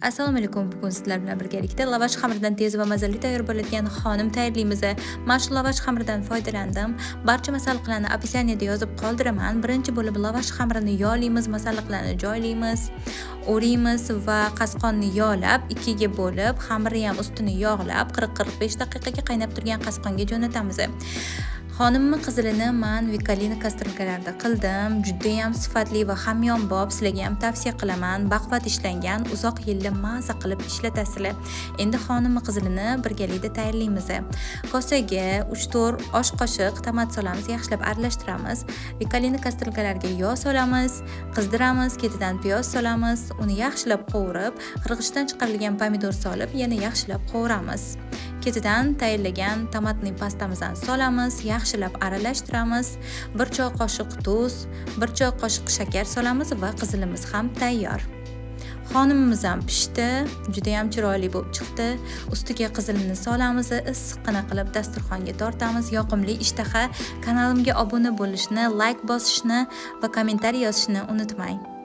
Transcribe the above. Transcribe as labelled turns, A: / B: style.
A: Assalomu alaykum. Bugun sizlar bilan birgalikda lavash xamiridan tez va mazali tayyor bo'ladigan xonim tayyorlaymiz. Mana shu lavash xamiridan foydalandim. Barcha masalliqlarni opisiyaniyada yozib qoldiraman. Birinchi bo'lib lavash xamirini yog'laymiz, masalliqlarni joylaymiz, o'raymiz va qasqonni yog'lab, ikkiga bo'lib, xamirni ham ustini yog'lab 40-45 daqiqaga qaynab turgan qasqonga jo'natamiz. Xonimning qizilini men Vikolina kastrulkalarda qildim. Juda ham sifatli va hamyonbop, sizlarga ham tavsiya qilaman. Baquvvat ishlangan, uzoq yillar maza qilib ishlatasizlar. Endi xonimning qizilini birgalikda tayyorlaymiz. Kosaga 3-4 osh qoshiq tomat solamiz, yaxshilab aralashtiramiz. Vikolina kastrulkalarga yog' solamiz, qizdiramiz, ketidan piyoz solamiz, uni yaxshilab qovurib, qirg'ichdan chiqarilgan pomidor solib, yana yaxshilab qovuramiz. Ketidan tayyorlagan tomatning pastamizdan solamiz, yaxshilab aralashtiramiz. 1 choy qoshiq tuz, 1 choy qoshiq shakar solamiz va qizilimiz ham tayyor. Xonimimiz ham pishdi, juda ham chiroyli bo'lib chiqdi. Ustiga qizilini solamiz, issiqqina qilib dasturxonga tortamiz. Yoqimli ishtaha. Kanalimga obuna bo'lishni, like bosishni va kommentariy yozishni unutmang.